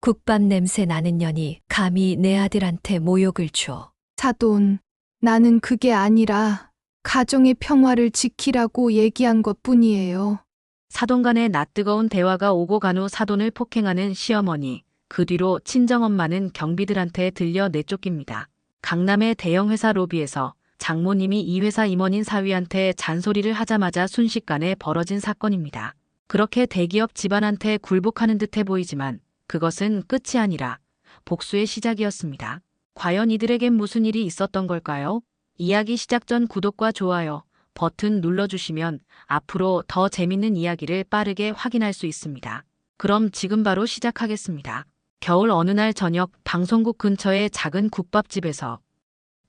국밥 냄새 나는 년이 감히 내 아들한테 모욕을 줘. 사돈, 나는 그게 아니라 가정의 평화를 지키라고 얘기한 것 뿐이에요. 사돈 간의 낯뜨거운 대화가 오고 간 후 사돈을 폭행하는 시어머니. 그 뒤로 친정엄마는 경비들한테 들려 내쫓깁니다. 강남의 대형회사 로비에서 장모님이 이 회사 임원인 사위한테 잔소리를 하자마자 순식간에 벌어진 사건입니다. 그렇게 대기업 집안한테 굴복하는 듯해 보이지만 그것은 끝이 아니라 복수의 시작이었습니다. 과연 이들에겐 무슨 일이 있었던 걸까요? 이야기 시작 전 구독과 좋아요 버튼 눌러주시면 앞으로 더 재밌는 이야기를 빠르게 확인할 수 있습니다. 그럼 지금 바로 시작하겠습니다. 겨울 어느 날 저녁 방송국 근처의 작은 국밥집에서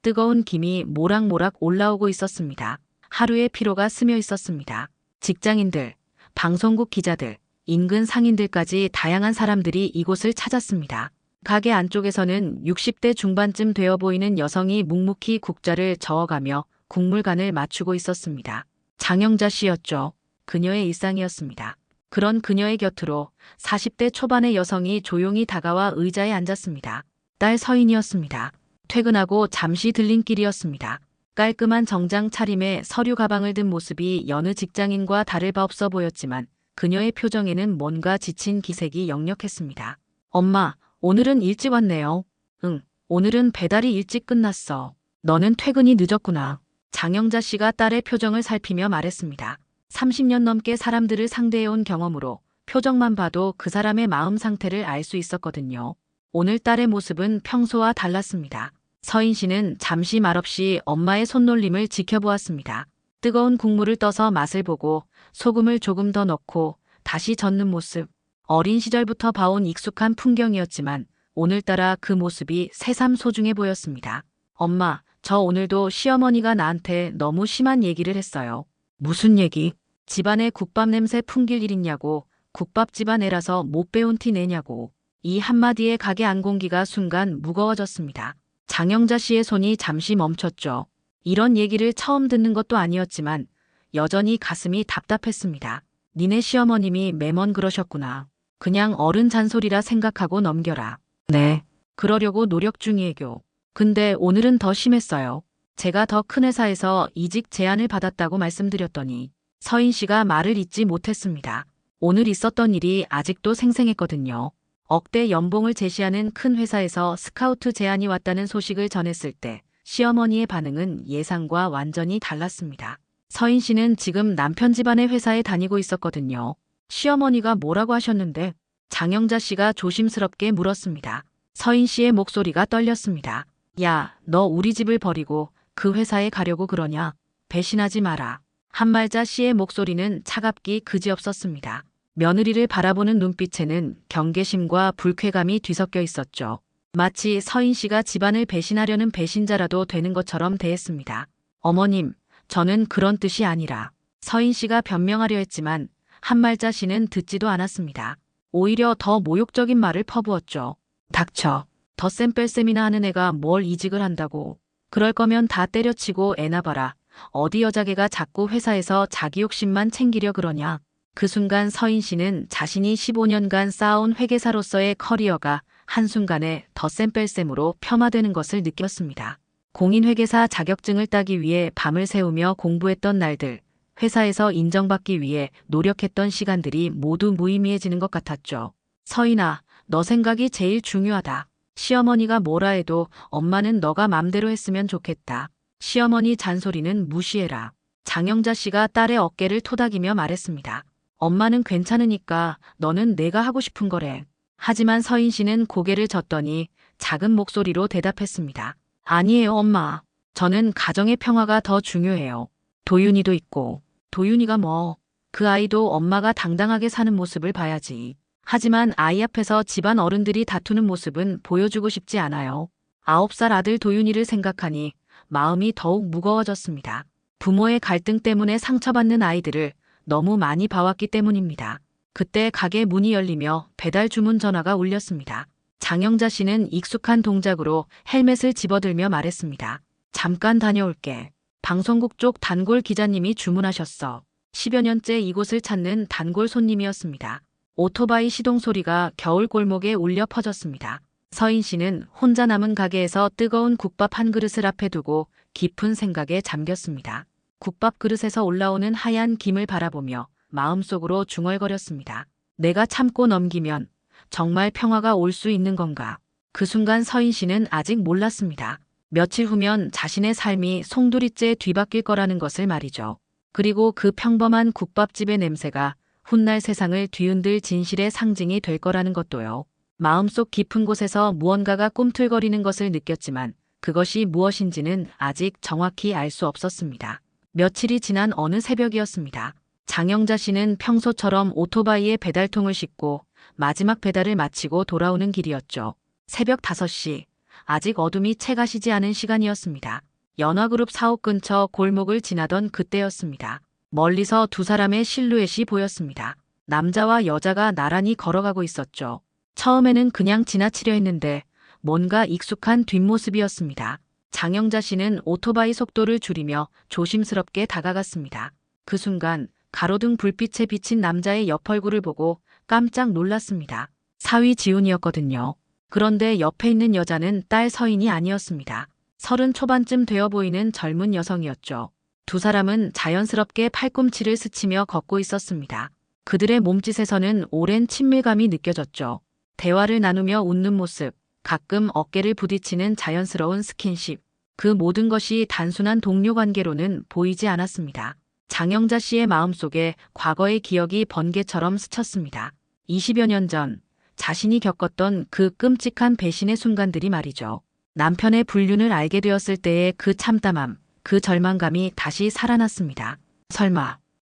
뜨거운 김이 모락모락 올라오고 있었습니다. 하루의 피로가 스며 있었습니다. 직장인들, 방송국 기자들, 인근 상인들까지 다양한 사람들이 이곳을 찾았습니다. 가게 안쪽에서는 60대 중반쯤 되어 보이는 여성이 묵묵히 국자를 저어가며 국물간을 맞추고 있었습니다. 장영자 씨였죠. 그녀의 일상이었습니다. 그런 그녀의 곁으로 40대 초반의 여성이 조용히 다가와 의자에 앉았습니다. 딸 서인이었습니다. 퇴근하고 잠시 들린 길이었습니다. 깔끔한 정장 차림에 서류 가방을 든 모습이 여느 직장인과 다를 바 없어 보였지만 그녀의 표정에는 뭔가 지친 기색이 역력했습니다. 엄마, 오늘은 일찍 왔네요. 응, 오늘은 배달이 일찍 끝났어. 너는 퇴근이 늦었구나. 장영자 씨가 딸의 표정을 살피며 말했습니다. 30년 넘게 사람들을 상대해온 경험으로 표정만 봐도 그 사람의 마음 상태를 알 수 있었거든요. 오늘 딸의 모습은 평소와 달랐습니다. 서인 씨는 잠시 말없이 엄마의 손놀림을 지켜보았습니다. 뜨거운 국물을 떠서 맛을 보고 소금을 조금 더 넣고 다시 젓는 모습. 어린 시절부터 봐온 익숙한 풍경이었지만 오늘따라 그 모습이 새삼 소중해 보였습니다. 엄마, 저 오늘도 시어머니가 나한테 너무 심한 얘기를 했어요. 무슨 얘기? 집안에 국밥 냄새 풍길 일 있냐고, 국밥 집안 애라서 못 배운 티 내냐고. 이 한마디에 가게 안공기가 순간 무거워졌습니다. 장영자 씨의 손이 잠시 멈췄죠. 이런 얘기를 처음 듣는 것도 아니었지만 여전히 가슴이 답답했습니다. 니네 시어머님이 매번 그러셨구나. 그냥 어른 잔소리라 생각하고 넘겨라. 네, 그러려고 노력 중이에요. 근데 오늘은 더 심했어요. 제가 더 큰 회사에서 이직 제안을 받았다고 말씀드렸더니 서인 씨가 말을 잇지 못했습니다. 오늘 있었던 일이 아직도 생생했거든요. 억대 연봉을 제시하는 큰 회사에서 스카우트 제안이 왔다는 소식을 전했을 때 시어머니의 반응은 예상과 완전히 달랐습니다. 서인 씨는 지금 남편 집안의 회사에 다니고 있었거든요. 시어머니가 뭐라고 하셨는데? 장영자 씨가 조심스럽게 물었습니다. 서인 씨의 목소리가 떨렸습니다. 야, 너 우리 집을 버리고 그 회사에 가려고 그러냐? 배신하지 마라. 한말자 씨의 목소리는 차갑기 그지없었습니다. 며느리를 바라보는 눈빛에는 경계심과 불쾌감이 뒤섞여 있었죠. 마치 서인 씨가 집안을 배신하려는 배신자라도 되는 것처럼 대했습니다. 어머님, 저는 그런 뜻이 아니라. 서인 씨가 변명하려 했지만 한말자 씨는 듣지도 않았습니다. 오히려 더 모욕적인 말을 퍼부었죠. 닥쳐. 덧셈 뺄셈이나 하는 애가 뭘 이직을 한다고. 그럴 거면 다 때려치고 애나 봐라. 어디 여자개가 자꾸 회사에서 자기 욕심만 챙기려 그러냐. 그 순간 서인 씨는 자신이 15년간 쌓아온 회계사로서의 커리어가 한순간에 덧셈 뺄셈으로 폄하되는 것을 느꼈습니다. 공인회계사 자격증을 따기 위해 밤을 새우며 공부했던 날들, 회사에서 인정받기 위해 노력했던 시간들이 모두 무의미해지는 것 같았죠. 서인아, 너 생각이 제일 중요하다. 시어머니가 뭐라 해도 엄마는 너가 맘대로 했으면 좋겠다. 시어머니 잔소리는 무시해라. 장영자 씨가 딸의 어깨를 토닥이며 말했습니다. 엄마는 괜찮으니까 너는 내가 하고 싶은 거래. 하지만 서인 씨는 고개를 젓더니 작은 목소리로 대답했습니다. 아니에요, 엄마. 저는 가정의 평화가 더 중요해요. 도윤이도 있고. 도윤이가 뭐. 그 아이도 엄마가 당당하게 사는 모습을 봐야지. 하지만 아이 앞에서 집안 어른들이 다투는 모습은 보여주고 싶지 않아요. 9살 아들 도윤이를 생각하니 마음이 더욱 무거워졌습니다. 부모의 갈등 때문에 상처받는 아이들을 너무 많이 봐왔기 때문입니다. 그때 가게 문이 열리며 배달 주문 전화가 울렸습니다. 장영자 씨는 익숙한 동작으로 헬멧을 집어들며 말했습니다. 잠깐 다녀올게. 방송국 쪽 단골 기자님이 주문하셨어. 10여 년째 이곳을 찾는 단골 손님이었습니다. 오토바이 시동 소리가 겨울 골목에 울려 퍼졌습니다. 서인 씨는 혼자 남은 가게에서 뜨거운 국밥 한 그릇을 앞에 두고 깊은 생각에 잠겼습니다. 국밥 그릇에서 올라오는 하얀 김을 바라보며 마음속으로 중얼거렸습니다. 내가 참고 넘기면 정말 평화가 올 수 있는 건가? 그 순간 서인 씨는 아직 몰랐습니다. 며칠 후면 자신의 삶이 송두리째 뒤바뀔 거라는 것을 말이죠. 그리고 그 평범한 국밥집의 냄새가 훗날 세상을 뒤흔들 진실의 상징이 될 거라는 것도요. 마음속 깊은 곳에서 무언가가 꿈틀거리는 것을 느꼈지만 그것이 무엇인지는 아직 정확히 알 수 없었습니다. 며칠이 지난 어느 새벽이었습니다. 장영자 씨는 평소처럼 오토바이에 배달통을 싣고 마지막 배달을 마치고 돌아오는 길이었죠. 새벽 5시, 아직 어둠이 채 가시지 않은 시간이었습니다. 연화그룹 사옥 근처 골목을 지나던 그때였습니다. 멀리서 두 사람의 실루엣이 보였습니다. 남자와 여자가 나란히 걸어가고 있었죠. 처음에는 그냥 지나치려 했는데 뭔가 익숙한 뒷모습이었습니다. 장영자 씨는 오토바이 속도를 줄이며 조심스럽게 다가갔습니다. 그 순간 가로등 불빛에 비친 남자의 옆 얼굴을 보고 깜짝 놀랐습니다. 사위 지훈이었거든요. 그런데 옆에 있는 여자는 딸 서인이 아니었습니다. 30 초반쯤 되어 보이는 젊은 여성이었죠. 두 사람은 자연스럽게 팔꿈치를 스치며 걷고 있었습니다. 그들의 몸짓에서는 오랜 친밀감이 느껴졌죠. 대화를 나누며 웃는 모습, 가끔 어깨를 부딪히는 자연스러운 스킨십. 그 모든 것이 단순한 동료 관계로는 보이지 않았습니다. 장영자 씨의 마음속에 과거의 기억이 번개처럼 스쳤습니다. 20여 년 전 자신이 겪었던 그 끔찍한 배신의 순간들이 말이죠. 남편의 불륜을 알게 되었을 때의 그 참담함, 그 절망감이 다시 살아났습니다.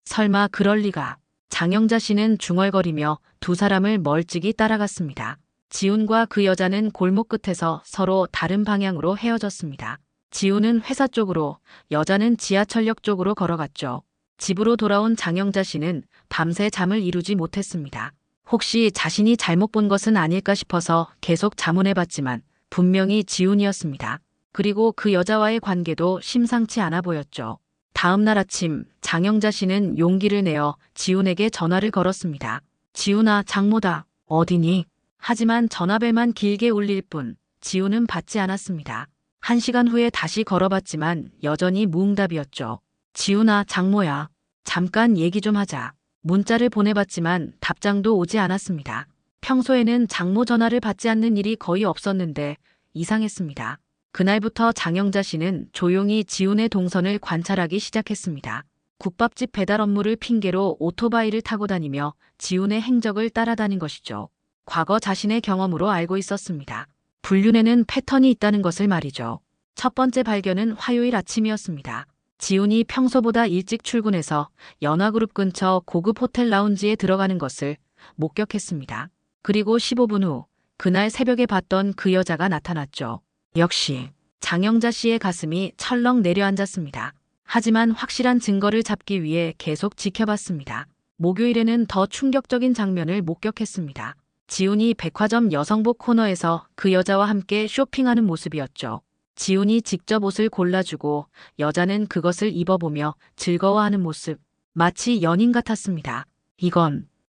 설마 그럴 리가. 장영자 씨는 중얼거리며 두 사람을 멀찍이 따라갔습니다. 지훈과 그 여자는 골목 끝에서 서로 다른 방향으로 헤어졌습니다. 지훈은 회사 쪽으로, 여자는 지하철역 쪽으로 걸어갔죠. 집으로 돌아온 장영자 씨는 밤새 잠을 이루지 못했습니다. 혹시 자신이 잘못 본 것은 아닐까 싶어서 계속 자문해봤지만 분명히 지훈이었습니다. 그리고 그 여자와의 관계도 심상치 않아 보였죠. 다음 날 아침 장영자 씨는 용기를 내어 지훈에게 전화를 걸었습니다. 지훈아, 장모다. 어디니? 하지만 전화벨만 길게 울릴 뿐 지훈은 받지 않았습니다. 1시간 후에 다시 걸어봤지만 여전히 무응답이었죠. 지훈아, 장모야. 잠깐 얘기 좀 하자. 문자를 보내봤지만 답장도 오지 않았습니다. 평소에는 장모 전화를 받지 않는 일이 거의 없었는데 이상했습니다. 그날부터 장영자 씨는 조용히 지훈의 동선을 관찰하기 시작했습니다. 국밥집 배달 업무를 핑계로 오토바이를 타고 다니며 지훈의 행적을 따라다닌 것이죠. 과거 자신의 경험으로 알고 있었습니다. 불륜에는 패턴이 있다는 것을 말이죠. 첫 번째 발견은 화요일 아침이었습니다. 지훈이 평소보다 일찍 출근해서 연화그룹 근처 고급 호텔 라운지에 들어가는 것을 목격했습니다. 그리고 15분 후 그날 새벽에 봤던 그 여자가 나타났죠. 역시 장영자 씨의 가슴이 철렁 내려앉았습니다. 하지만 확실한 증거를 잡기 위해 계속 지켜봤습니다. 목요일에는 더 충격적인 장면을 목격했습니다. 지훈이 백화점 여성복 코너에서 그 여자와 함께 쇼핑하는 모습이었죠. 지훈이 직접 옷을 골라주고 여자는 그것을 입어보며 즐거워하는 모습. 마치 연인 같았습니다.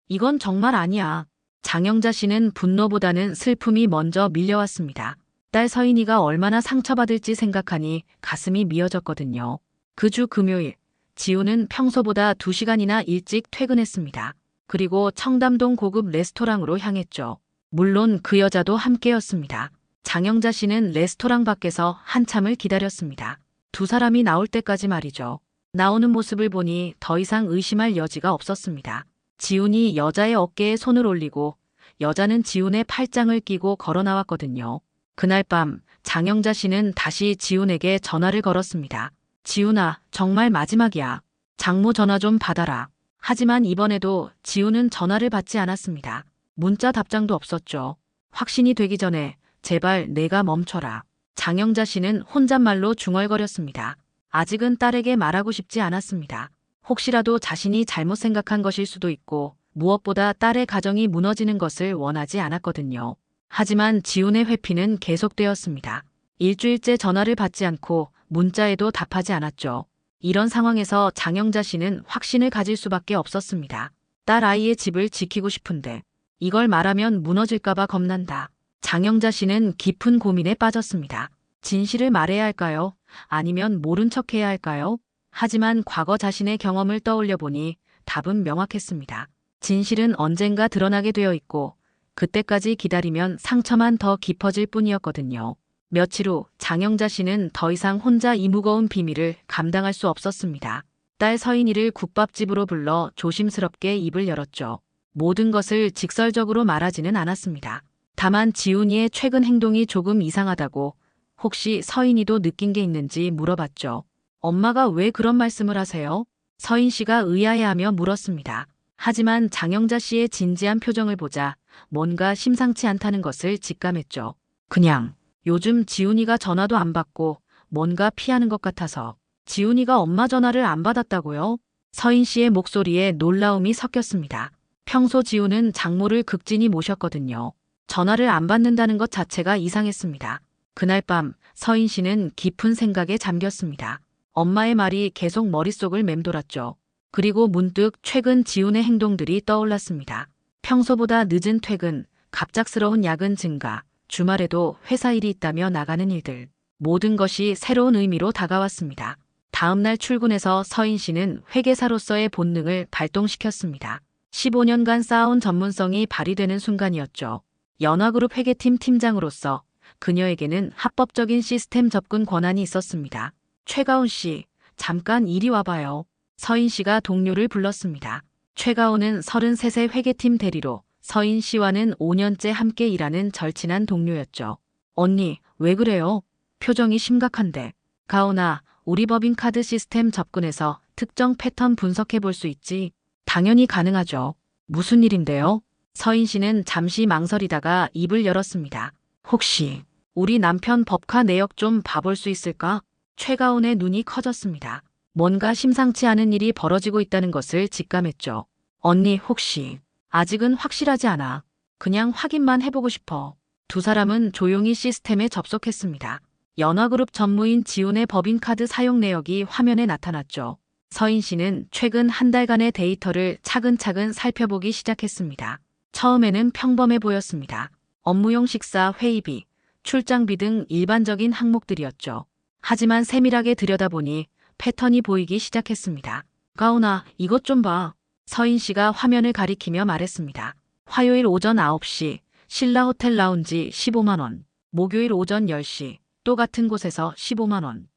이건 정말 아니야. 장영자 씨는 분노보다는 슬픔이 먼저 밀려왔습니다. 딸 서인이가 얼마나 상처받을지 생각하니 가슴이 미어졌거든요. 그 주 금요일, 지훈은 평소보다 2시간이나 일찍 퇴근했습니다. 그리고 청담동 고급 레스토랑으로 향했죠. 물론 그 여자도 함께였습니다. 장영자 씨는 레스토랑 밖에서 한참을 기다렸습니다. 두 사람이 나올 때까지 말이죠. 나오는 모습을 보니 더 이상 의심할 여지가 없었습니다. 지훈이 여자의 어깨에 손을 올리고 여자는 지훈의 팔짱을 끼고 걸어 나왔거든요. 그날 밤 장영자 씨는 다시 지훈에게 전화를 걸었습니다. 지훈아, 정말 마지막이야. 장모 전화 좀 받아라. 하지만 이번에도 지훈은 전화를 받지 않았습니다. 문자 답장도 없었죠. 확신이 되기 전에 제발 내가 멈춰라. 장영자 씨는 혼잣말로 중얼거렸습니다. 아직은 딸에게 말하고 싶지 않았습니다. 혹시라도 자신이 잘못 생각한 것일 수도 있고 무엇보다 딸의 가정이 무너지는 것을 원하지 않았거든요. 하지만 지훈의 회피는 계속되었습니다. 일주일째 전화를 받지 않고 문자에도 답하지 않았죠. 이런 상황에서 장영자 씨는 확신을 가질 수밖에 없었습니다. 딸 아이의 집을 지키고 싶은데 이걸 말하면 무너질까봐 겁난다. 장영자 씨는 깊은 고민에 빠졌습니다. 진실을 말해야 할까요? 아니면 모른 척해야 할까요? 하지만 과거 자신의 경험을 떠올려 보니 답은 명확했습니다. 진실은 언젠가 드러나게 되어 있고 그때까지 기다리면 상처만 더 깊어질 뿐이었거든요. 며칠 후 장영자 씨는 더 이상 혼자 이 무거운 비밀을 감당할 수 없었습니다. 딸 서인이를 국밥집으로 불러 조심스럽게 입을 열었죠. 모든 것을 직설적으로 말하지는 않았습니다. 다만 지훈이의 최근 행동이 조금 이상하다고 혹시 서인이도 느낀 게 있는지 물어봤죠. 엄마가 왜 그런 말씀을 하세요? 서인 씨가 의아해하며 물었습니다. 하지만 장영자 씨의 진지한 표정을 보자 뭔가 심상치 않다는 것을 직감했죠. 그냥 요즘 지훈이가 전화도 안 받고 뭔가 피하는 것 같아서. 지훈이가 엄마 전화를 안 받았다고요? 서인 씨의 목소리에 놀라움이 섞였습니다. 평소 지훈은 장모를 극진히 모셨거든요. 전화를 안 받는다는 것 자체가 이상했습니다. 그날 밤 서인 씨는 깊은 생각에 잠겼습니다. 엄마의 말이 계속 머릿속을 맴돌았죠. 그리고 문득 최근 지훈의 행동들이 떠올랐습니다. 평소보다 늦은 퇴근, 갑작스러운 야근 증가, 주말에도 회사 일이 있다며 나가는 일들. 모든 것이 새로운 의미로 다가왔습니다. 다음 날 출근해서 서인 씨는 회계사로서의 본능을 발동시켰습니다. 15년간 쌓아온 전문성이 발휘되는 순간이었죠. 연화그룹 회계팀 팀장으로서 그녀에게는 합법적인 시스템 접근 권한이 있었습니다. 최가온 씨, 잠깐 이리 와봐요. 서인 씨가 동료를 불렀습니다. 최가온은 33세 회계팀 대리로 서인 씨와는 5년째 함께 일하는 절친한 동료였죠. 언니, 왜 그래요? 표정이 심각한데. 가온아, 우리 법인카드 시스템 접근해서 특정 패턴 분석해 볼 수 있지? 당연히 가능하죠. 무슨 일인데요? 서인 씨는 잠시 망설이다가 입을 열었습니다. 혹시 우리 남편 법카 내역 좀 봐볼 수 있을까? 최가온의 눈이 커졌습니다. 뭔가 심상치 않은 일이 벌어지고 있다는 것을 직감했죠. 언니 혹시 아직은 확실하지 않아. 그냥 확인만 해보고 싶어. 두 사람은 조용히 시스템에 접속했습니다. 연화그룹 전무인 지훈의 법인카드 사용 내역이 화면에 나타났죠. 서인 씨는 최근 한 달간의 데이터를 차근차근 살펴보기 시작했습니다. 처음에는 평범해 보였습니다. 업무용 식사, 회의비, 출장비 등 일반적인 항목들이었죠. 하지만 세밀하게 들여다보니 패턴이 보이기 시작했습니다. 가온아, 이것 좀 봐. 서인 씨가 화면을 가리키며 말했습니다. 화요일 오전 9시, 신라 호텔 라운지 15만 원. 목요일 오전 10시, 또 같은 곳에서 15만 원.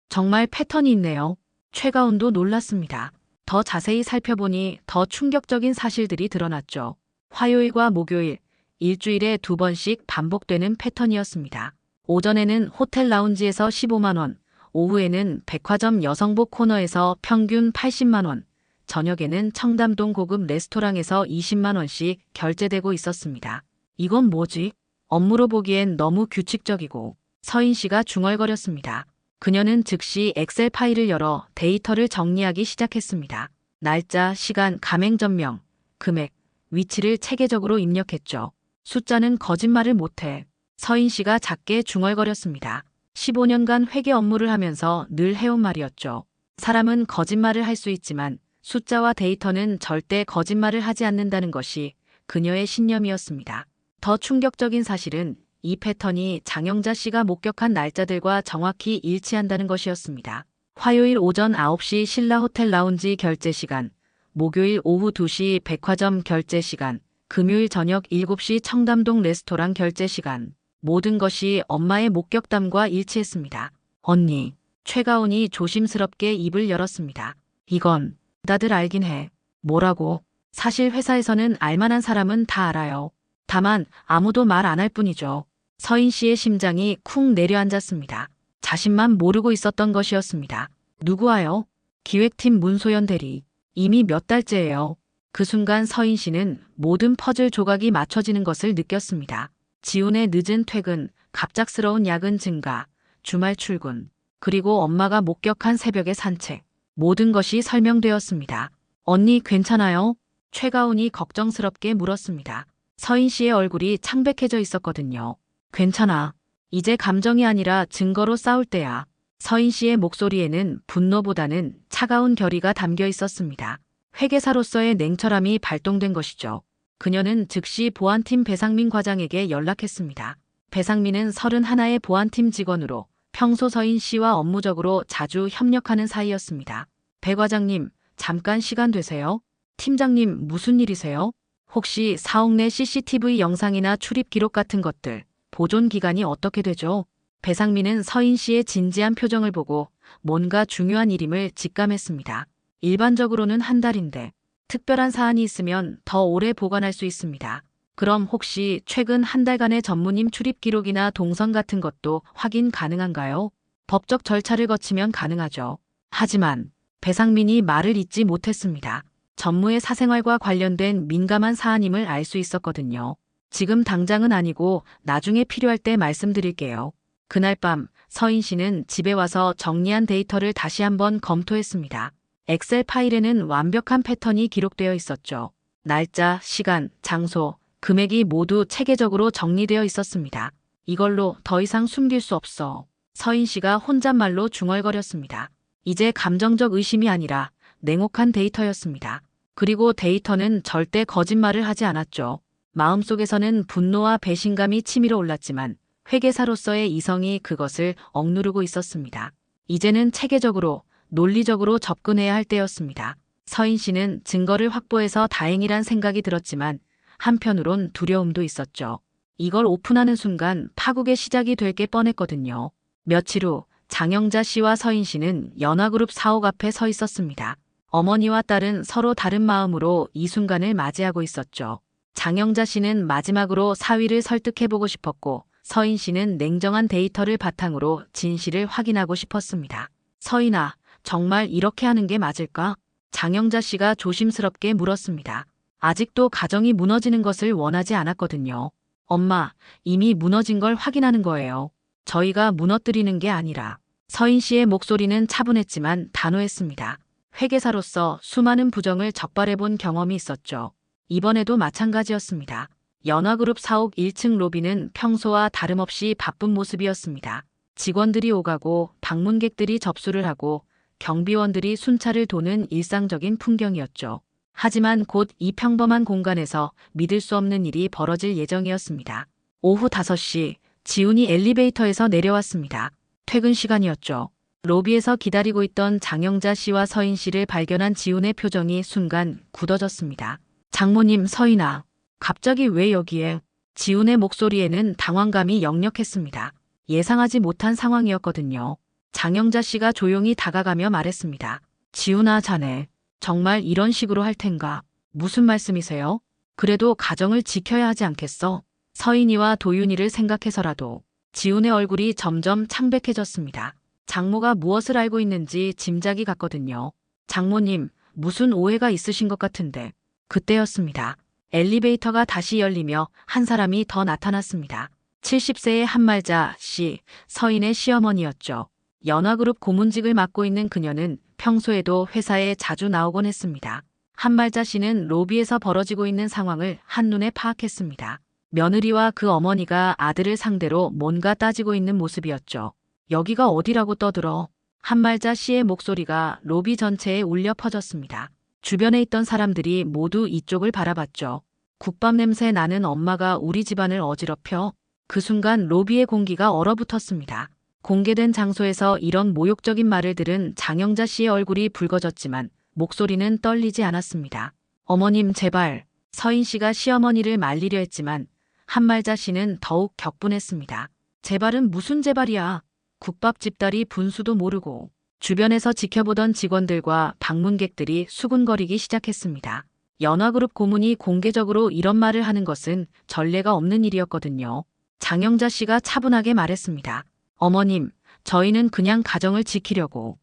정말 패턴이 있네요. 최가온도 놀랐습니다. 더 자세히 살펴보니 더 충격적인 사실들이 드러났죠. 화요일과 목요일, 일주일에 2번씩 반복되는 패턴이었습니다. 오전에는 호텔 라운지에서 15만 원, 오후에는 백화점 여성복 코너에서 평균 80만 원, 저녁에는 청담동 고급 레스토랑에서 20만 원씩 결제되고 있었습니다. 이건 뭐지? 업무로 보기엔 너무 규칙적이고. 서인 씨가 중얼거렸습니다. 그녀는 즉시 엑셀 파일을 열어 데이터를 정리하기 시작했습니다. 날짜, 시간, 가맹점명, 금액, 위치를 체계적으로 입력했죠. 숫자는 거짓말을 못해. 서인 씨가 작게 중얼거렸습니다. 15년간 회계 업무를 하면서 늘 해온 말이었죠. 사람은 거짓말을 할 수 있지만 숫자와 데이터는 절대 거짓말을 하지 않는다는 것이 그녀의 신념이었습니다. 더 충격적인 사실은 이 패턴이 장영자 씨가 목격한 날짜들과 정확히 일치한다는 것이었습니다. 화요일 오전 9시 신라 호텔 라운지 결제 시간, 목요일 오후 2시 백화점 결제 시간, 금요일 저녁 7시 청담동 레스토랑 결제 시간. 모든 것이 엄마의 목격담과 일치했습니다. 언니, 최가온이 조심스럽게 입을 열었습니다. 이건 다들 알긴 해. 뭐라고? 사실 회사에서는 알만한 사람은 다 알아요. 다만 아무도 말 안 할 뿐이죠. 서인 씨의 심장이 쿵 내려앉았습니다. 자신만 모르고 있었던 것이었습니다. 누구와요? 기획팀 문소연 대리. 이미 몇 달째예요. 그 순간 서인 씨는 모든 퍼즐 조각이 맞춰지는 것을 느꼈습니다. 지훈의 늦은 퇴근, 갑작스러운 야근 증가, 주말 출근, 그리고 엄마가 목격한 새벽의 산책. 모든 것이 설명되었습니다. 언니 괜찮아요? 최가온이 걱정스럽게 물었습니다. 서인 씨의 얼굴이 창백해져 있었거든요. 괜찮아. 이제 감정이 아니라 증거로 싸울 때야. 서인 씨의 목소리에는 분노보다는 차가운 결의가 담겨 있었습니다. 회계사로서의 냉철함이 발동된 것이죠. 그녀는 즉시 보안팀 배상민 과장에게 연락했습니다. 배상민은 31의 보안팀 직원으로 평소 서인 씨와 업무적으로 자주 협력하는 사이였습니다. 배 과장님, 잠깐 시간 되세요? 팀장님, 무슨 일이세요? 혹시 사옥 내 CCTV 영상이나 출입 기록 같은 것들 보존 기간이 어떻게 되죠? 배상민은 서인 씨의 진지한 표정을 보고 뭔가 중요한 일임을 직감했습니다. 일반적으로는 한 달인데 특별한 사안이 있으면 더 오래 보관할 수 있습니다. 그럼 혹시 최근 한 달간의 전무님 출입 기록이나 동선 같은 것도 확인 가능한가요? 법적 절차를 거치면 가능하죠. 하지만 배상민이 말을 잇지 못했습니다. 전무의 사생활과 관련된 민감한 사안임을 알 수 있었거든요. 지금 당장은 아니고 나중에 필요할 때 말씀드릴게요. 그날 밤 서인 씨는 집에 와서 정리한 데이터를 다시 한번 검토했습니다. 엑셀 파일에는 완벽한 패턴이 기록되어 있었죠. 날짜, 시간, 장소, 금액이 모두 체계적으로 정리되어 있었습니다. 이걸로 더 이상 숨길 수 없어. 서인 씨가 혼잣말로 중얼거렸습니다. 이제 감정적 의심이 아니라 냉혹한 데이터였습니다. 그리고 데이터는 절대 거짓말을 하지 않았죠. 마음속에서는 분노와 배신감이 치밀어 올랐지만 회계사로서의 이성이 그것을 억누르고 있었습니다. 이제는 체계적으로, 논리적으로 접근해야 할 때였습니다. 서인 씨는 증거를 확보해서 다행이란 생각이 들었지만 한편으론 두려움도 있었죠. 이걸 오픈하는 순간 파국의 시작이 될 게 뻔했거든요. 며칠 후 장영자 씨와 서인 씨는 연화그룹 사옥 앞에 서 있었습니다. 어머니와 딸은 서로 다른 마음으로 이 순간을 맞이하고 있었죠. 장영자 씨는 마지막으로 사위를 설득해보고 싶었고 서인 씨는 냉정한 데이터를 바탕으로 진실을 확인하고 싶었습니다. 서인아, 정말 이렇게 하는 게 맞을까? 장영자 씨가 조심스럽게 물었습니다. 아직도 가정이 무너지는 것을 원하지 않았거든요. 엄마, 이미 무너진 걸 확인하는 거예요. 저희가 무너뜨리는 게 아니라. 서인 씨의 목소리는 차분했지만 단호했습니다. 회계사로서 수많은 부정을 적발해본 경험이 있었죠. 이번에도 마찬가지였습니다. 연화그룹 사옥 1층 로비는 평소와 다름없이 바쁜 모습이었습니다. 직원들이 오가고 방문객들이 접수를 하고 경비원들이 순찰을 도는 일상적인 풍경이었죠. 하지만 곧 이 평범한 공간에서 믿을 수 없는 일이 벌어질 예정이었습니다. 오후 5시 지훈이 엘리베이터에서 내려왔습니다. 퇴근 시간이었죠. 로비에서 기다리고 있던 장영자 씨와 서인 씨를 발견한 지훈의 표정이 순간 굳어졌습니다. 장모님, 서인아, 갑자기 왜 여기에? 지훈의 목소리에는 당황감이 역력했습니다. 예상하지 못한 상황이었거든요. 장영자 씨가 조용히 다가가며 말했습니다. 지훈아, 자네 정말 이런 식으로 할 텐가? 무슨 말씀이세요? 그래도 가정을 지켜야 하지 않겠어? 서인이와 도윤이를 생각해서라도. 지훈의 얼굴이 점점 창백해졌습니다. 장모가 무엇을 알고 있는지 짐작이 갔거든요. 장모님, 무슨 오해가 있으신 것 같은데. 그때였습니다. 엘리베이터가 다시 열리며 한 사람이 더 나타났습니다. 70세의 한말자 씨, 서인의 시어머니였죠. 연화그룹 고문직을 맡고 있는 그녀는 평소에도 회사에 자주 나오곤 했습니다. 한말자 씨는 로비에서 벌어지고 있는 상황을 한눈에 파악했습니다. 며느리와 그 어머니가 아들을 상대로 뭔가 따지고 있는 모습이었죠. 여기가 어디라고 떠들어? 한말자 씨의 목소리가 로비 전체에 울려 퍼졌습니다. 주변에 있던 사람들이 모두 이쪽을 바라봤죠. 국밥 냄새 나는 엄마가 우리 집안을 어지럽혀. 그 순간 로비의 공기가 얼어붙었습니다. 공개된 장소에서 이런 모욕적인 말을 들은 장영자 씨의 얼굴이 붉어졌지만 목소리는 떨리지 않았습니다. 어머님, 제발. 서인 씨가 시어머니를 말리려 했지만 한말자 씨는 더욱 격분했습니다. 제발은 무슨 제발이야. 국밥집 딸이 분수도 모르고. 주변에서 지켜보던 직원들과 방문객들이 수군거리기 시작했습니다. 연화그룹 고문이 공개적으로 이런 말을 하는 것은 전례가 없는 일이었거든요. 장영자 씨가 차분하게 말했습니다. 어머님, 저희는 그냥 가정을 지키려고.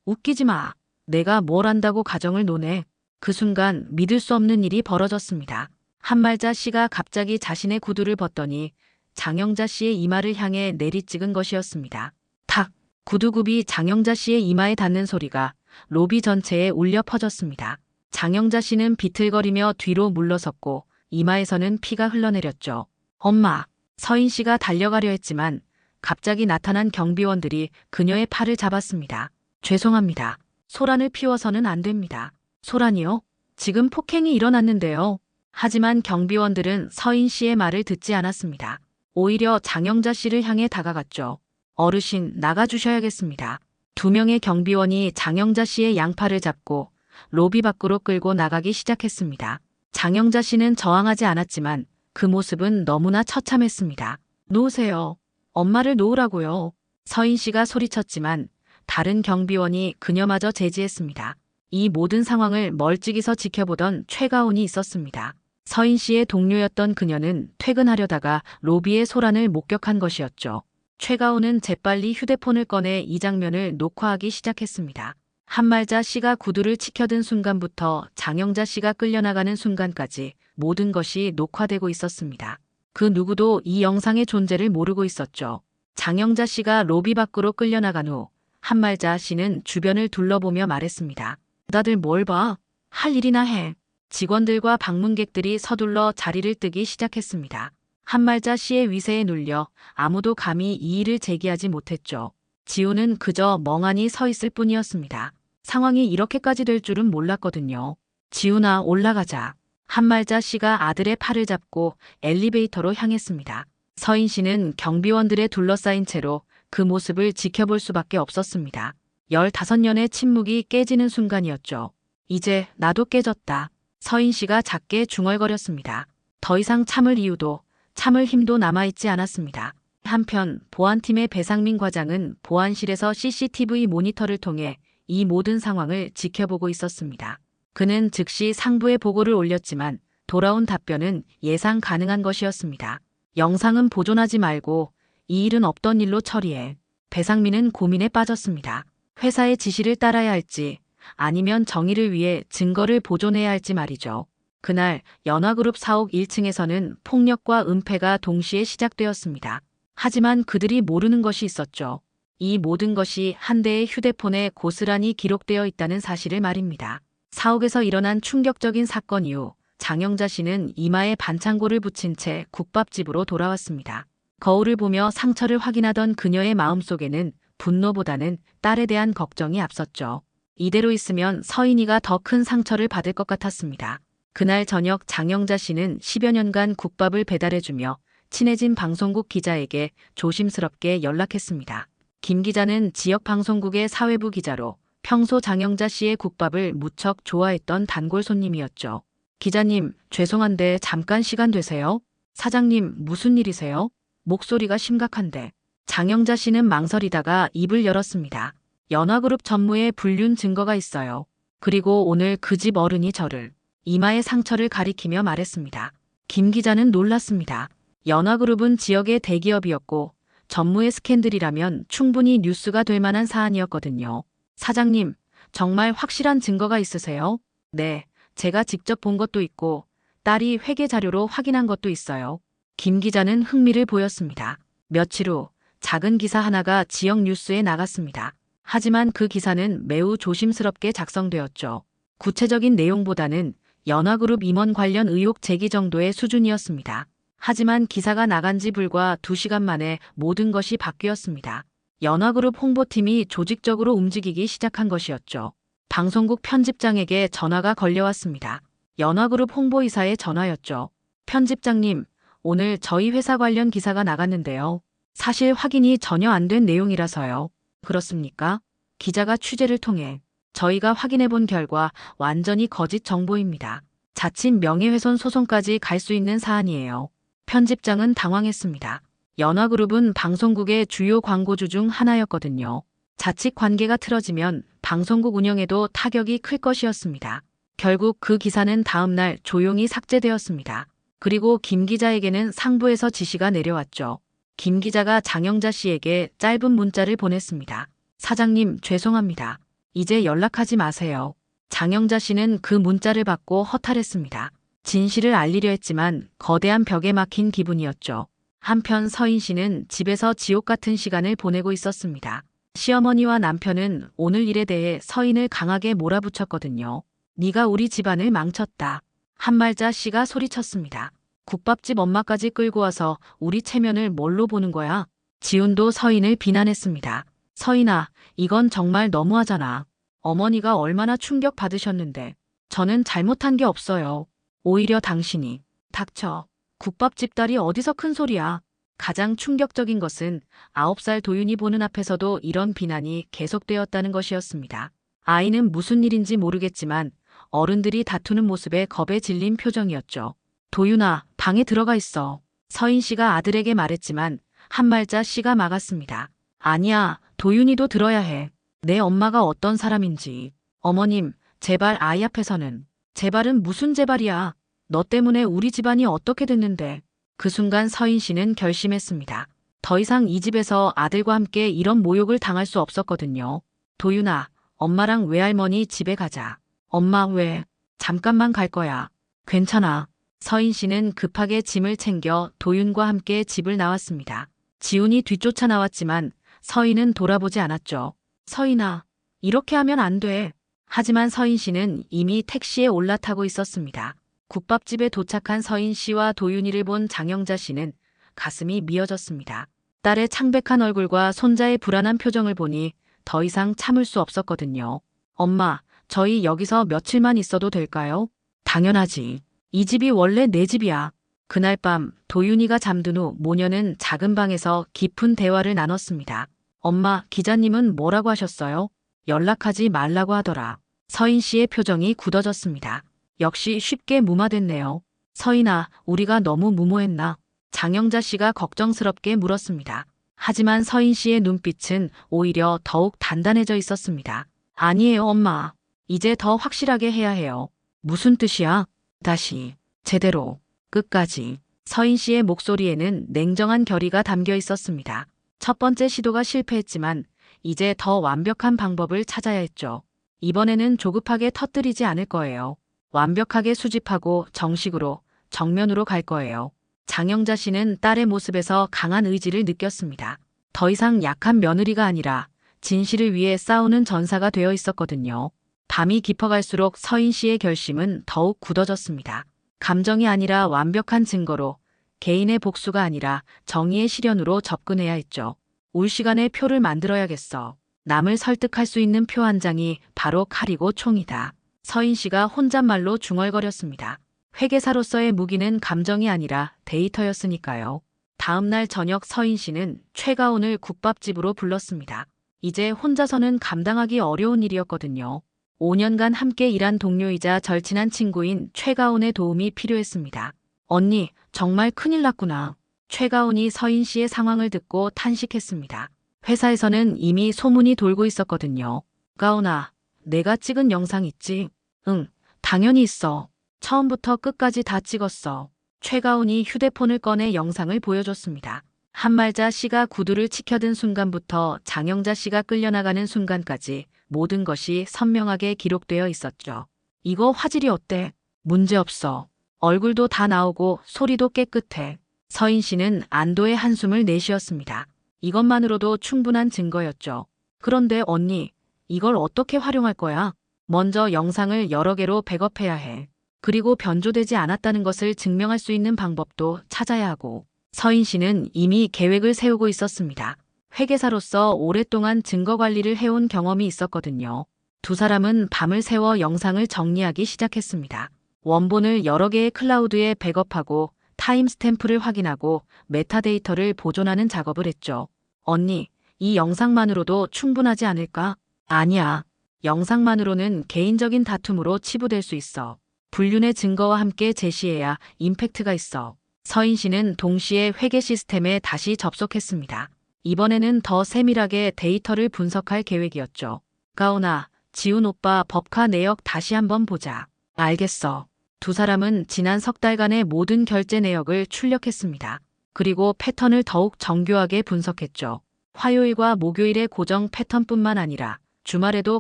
웃기지 마. 내가 뭘 안다고 가정을 논해. 그 순간 믿을 수 없는 일이 벌어졌습니다. 한말자 씨가 갑자기 자신의 구두를 벗더니 장영자 씨의 이마를 향해 내리찍은 것이었습니다. 탁! 구두굽이 장영자 씨의 이마에 닿는 소리가 로비 전체에 울려 퍼졌습니다. 장영자 씨는 비틀거리며 뒤로 물러섰고 이마에서는 피가 흘러내렸죠. 엄마! 서인 씨가 달려가려 했지만 갑자기 나타난 경비원들이 그녀의 팔을 잡았습니다. 죄송합니다. 소란을 피워서는 안 됩니다. 소란이요? 지금 폭행이 일어났는데요. 하지만 경비원들은 서인 씨의 말을 듣지 않았습니다. 오히려 장영자 씨를 향해 다가갔죠. 어르신, 나가주셔야겠습니다. 2명의 경비원이 장영자 씨의 양팔을 잡고 로비 밖으로 끌고 나가기 시작했습니다. 장영자 씨는 저항하지 않았지만 그 모습은 너무나 처참했습니다. 놓으세요. 엄마를 놓으라고요. 서인 씨가 소리쳤지만 다른 경비원이 그녀마저 제지했습니다. 이 모든 상황을 멀찍이서 지켜보던 최가온이 있었습니다. 서인 씨의 동료였던 그녀는 퇴근하려다가 로비의 소란을 목격한 것이었죠. 최가온은 재빨리 휴대폰을 꺼내 이 장면을 녹화하기 시작했습니다. 한말자 씨가 구두를 치켜든 순간부터 장영자 씨가 끌려나가는 순간까지 모든 것이 녹화되고 있었습니다. 그 누구도 이 영상의 존재를 모르고 있었죠. 장영자 씨가 로비 밖으로 끌려나간 후 한말자 씨는 주변을 둘러보며 말했습니다. 다들 뭘 봐? 할 일이나 해. 직원들과 방문객들이 서둘러 자리를 뜨기 시작했습니다. 한말자 씨의 위세에 눌려 아무도 감히 이의를 제기하지 못했죠. 지우는 그저 멍하니 서 있을 뿐이었습니다. 상황이 이렇게까지 될 줄은 몰랐거든요. 지우나 올라가자. 한말자 씨가 아들의 팔을 잡고 엘리베이터로 향했습니다. 서인 씨는 경비원들에 둘러싸인 채로 그 모습을 지켜볼 수밖에 없었습니다. 15년의 침묵이 깨지는 순간이었죠. 이제 나도 깨졌다. 서인 씨가 작게 중얼거렸습니다. 더 이상 참을 이유도 참을 힘도 남아있지 않았습니다. 한편 보안팀의 배상민 과장은 보안실에서 CCTV 모니터를 통해 이 모든 상황을 지켜보고 있었습니다. 그는 즉시 상부에 보고를 올렸지만 돌아온 답변은 예상 가능한 것이었습니다. 영상은 보존하지 말고 이 일은 없던 일로 처리해. 배상민은 고민에 빠졌습니다. 회사의 지시를 따라야 할지 아니면 정의를 위해 증거를 보존해야 할지 말이죠. 그날 연화그룹 사옥 1층에서는 폭력과 은폐가 동시에 시작되었습니다. 하지만 그들이 모르는 것이 있었죠. 이 모든 것이 한 대의 휴대폰에 고스란히 기록되어 있다는 사실을 말입니다. 사옥에서 일어난 충격적인 사건 이후 장영자 씨는 이마에 반창고를 붙인 채 국밥집으로 돌아왔습니다. 거울을 보며 상처를 확인하던 그녀의 마음속에는 분노보다는 딸에 대한 걱정이 앞섰죠. 이대로 있으면 서인이가 더 큰 상처를 받을 것 같았습니다. 그날 저녁 장영자 씨는 10여 년간 국밥을 배달해주며 친해진 방송국 기자에게 조심스럽게 연락했습니다. 김 기자는 지역 방송국의 사회부 기자로 평소 장영자 씨의 국밥을 무척 좋아했던 단골 손님이었죠. 기자님, 죄송한데 잠깐 시간 되세요? 사장님, 무슨 일이세요? 목소리가 심각한데. 장영자 씨는 망설이다가 입을 열었습니다. 연화그룹 전무에 불륜 증거가 있어요. 그리고 오늘 그 집 어른이 저를 이마에 상처를 가리키며 말했습니다. 김 기자는 놀랐습니다. 연화그룹은 지역의 대기업이었고 전무의 스캔들이라면 충분히 뉴스가 될 만한 사안이었거든요. 사장님, 정말 확실한 증거가 있으세요? 네, 제가 직접 본 것도 있고 딸이 회계 자료로 확인한 것도 있어요. 김 기자는 흥미를 보였습니다. 며칠 후 작은 기사 하나가 지역 뉴스에 나갔습니다. 하지만 그 기사는 매우 조심스럽게 작성되었죠. 구체적인 내용보다는 연화그룹 임원 관련 의혹 제기 정도의 수준이었습니다. 하지만 기사가 나간 지 불과 2시간 만에 모든 것이 바뀌었습니다. 연화그룹 홍보팀이 조직적으로 움직이기 시작한 것이었죠. 방송국 편집장에게 전화가 걸려왔습니다. 연화그룹 홍보이사의 전화였죠. 편집장님, 오늘 저희 회사 관련 기사가 나갔는데요. 사실 확인이 전혀 안 된 내용이라서요. 그렇습니까? 기자가 취재를 통해 저희가 확인해 본 결과 완전히 거짓 정보입니다. 자칫 명예훼손 소송까지 갈 수 있는 사안이에요. 편집장은 당황했습니다. 연화그룹은 방송국의 주요 광고주 중 하나였거든요. 자칫 관계가 틀어지면 방송국 운영에도 타격이 클 것이었습니다. 결국 그 기사는 다음 날 조용히 삭제되었습니다. 그리고 김 기자에게는 상부에서 지시가 내려왔죠. 김 기자가 장영자 씨에게 짧은 문자를 보냈습니다. 사장님, 죄송합니다. 이제 연락하지 마세요. 장영자 씨는 그 문자를 받고 허탈했습니다. 진실을 알리려 했지만 거대한 벽에 막힌 기분이었죠. 한편 서인 씨는 집에서 지옥 같은 시간을 보내고 있었습니다. 시어머니와 남편은 오늘 일에 대해 서인을 강하게 몰아붙였거든요. 네가 우리 집안을 망쳤다. 한말자 씨가 소리쳤습니다. 국밥집 엄마까지 끌고 와서 우리 체면을 뭘로 보는 거야? 지훈도 서인을 비난했습니다. 서인아, 이건 정말 너무하잖아. 어머니가 얼마나 충격 받으셨는데. 저는 잘못한 게 없어요. 오히려 당신이. 닥쳐. 국밥집 딸이 어디서 큰 소리야. 가장 충격적인 것은 9살 도윤이 보는 앞에서도 이런 비난이 계속되었다는 것이었습니다. 아이는 무슨 일인지 모르겠지만 어른들이 다투는 모습에 겁에 질린 표정이었죠. 도윤아, 방에 들어가 있어. 서인 씨가 아들에게 말했지만 한말자 씨가 막았습니다. 아니야, 도윤이도 들어야 해. 내 엄마가 어떤 사람인지. 어머님, 제발 아이 앞에서는. 제발은 무슨 제발이야. 너 때문에 우리 집안이 어떻게 됐는데. 그 순간 서인 씨는 결심했습니다. 더 이상 이 집에서 아들과 함께 이런 모욕을 당할 수 없었거든요. 도윤아, 엄마랑 외할머니 집에 가자. 엄마 왜? 잠깐만 갈 거야. 괜찮아. 서인 씨는 급하게 짐을 챙겨 도윤과 함께 집을 나왔습니다. 지훈이 뒤쫓아 나왔지만 서인은 돌아보지 않았죠. 서인아, 이렇게 하면 안 돼. 하지만 서인 씨는 이미 택시에 올라타고 있었습니다. 국밥집에 도착한 서인 씨와 도윤이를 본 장영자 씨는 가슴이 미어졌습니다. 딸의 창백한 얼굴과 손자의 불안한 표정을 보니 더 이상 참을 수 없었거든요. 엄마, 저희 여기서 며칠만 있어도 될까요? 당연하지. 이 집이 원래 내 집이야. 그날 밤 도윤이가 잠든 후 모녀는 작은 방에서 깊은 대화를 나눴습니다. 엄마, 기자님은 뭐라고 하셨어요? 연락하지 말라고 하더라. 서인 씨의 표정이 굳어졌습니다. 역시 쉽게 무마됐네요. 서인아, 우리가 너무 무모했나? 장영자 씨가 걱정스럽게 물었습니다. 하지만 서인 씨의 눈빛은 오히려 더욱 단단해져 있었습니다. 아니에요, 엄마. 이제 더 확실하게 해야 해요. 무슨 뜻이야? 다시, 제대로, 끝까지. 서인 씨의 목소리에는 냉정한 결의가 담겨 있었습니다. 첫 번째 시도가 실패했지만 이제 더 완벽한 방법을 찾아야 했죠. 이번에는 조급하게 터뜨리지 않을 거예요. 완벽하게 수집하고 정식으로, 정면으로 갈 거예요. 장영자 씨는 딸의 모습에서 강한 의지를 느꼈습니다. 더 이상 약한 며느리가 아니라 진실을 위해 싸우는 전사가 되어 있었거든요. 밤이 깊어갈수록 서인 씨의 결심은 더욱 굳어졌습니다. 감정이 아니라 완벽한 증거로, 개인의 복수가 아니라 정의의 실현으로 접근해야 했죠. 올 시간에 표를 만들어야겠어. 남을 설득할 수 있는 표 한 장이 바로 칼이고 총이다. 서인 씨가 혼잣말로 중얼거렸습니다. 회계사로서의 무기는 감정이 아니라 데이터였으니까요. 다음 날 저녁 서인 씨는 최가온을 국밥집으로 불렀습니다. 이제 혼자서는 감당하기 어려운 일이었거든요. 5년간 함께 일한 동료이자 절친한 친구인 최가온의 도움이 필요했습니다. 언니, 정말 큰일 났구나. 최가온이 서인 씨의 상황을 듣고 탄식했습니다. 회사에서는 이미 소문이 돌고 있었거든요. 가온아, 내가 찍은 영상 있지? 응, 당연히 있어. 처음부터 끝까지 다 찍었어. 최가온이 휴대폰을 꺼내 영상을 보여줬습니다. 한말자 씨가 구두를 치켜든 순간부터 장영자 씨가 끌려나가는 순간까지 모든 것이 선명하게 기록되어 있었죠. 이거 화질이 어때? 문제없어. 얼굴도 다 나오고 소리도 깨끗해. 서인 씨는 안도의 한숨을 내쉬었습니다. 이것만으로도 충분한 증거였죠. 그런데 언니, 이걸 어떻게 활용할 거야? 먼저 영상을 여러 개로 백업해야 해. 그리고 변조되지 않았다는 것을 증명할 수 있는 방법도 찾아야 하고. 서인 씨는 이미 계획을 세우고 있었습니다. 회계사로서 오랫동안 증거 관리를 해온 경험이 있었거든요. 두 사람은 밤을 새워 영상을 정리하기 시작했습니다. 원본을 여러 개의 클라우드에 백업하고 타임스탬프를 확인하고 메타데이터를 보존하는 작업을 했죠. 언니, 이 영상만으로도 충분하지 않을까? 아니야. 영상만으로는 개인적인 다툼으로 치부될 수 있어. 불륜의 증거와 함께 제시해야 임팩트가 있어. 서인 씨는 동시에 회계 시스템에 다시 접속했습니다. 이번에는 더 세밀하게 데이터를 분석할 계획이었죠. 가온아, 지훈 오빠 법카 내역 다시 한번 보자. 알겠어. 두 사람은 지난 석 달간의 모든 결제 내역을 출력했습니다. 그리고 패턴을 더욱 정교하게 분석했죠. 화요일과 목요일의 고정 패턴뿐만 아니라 주말에도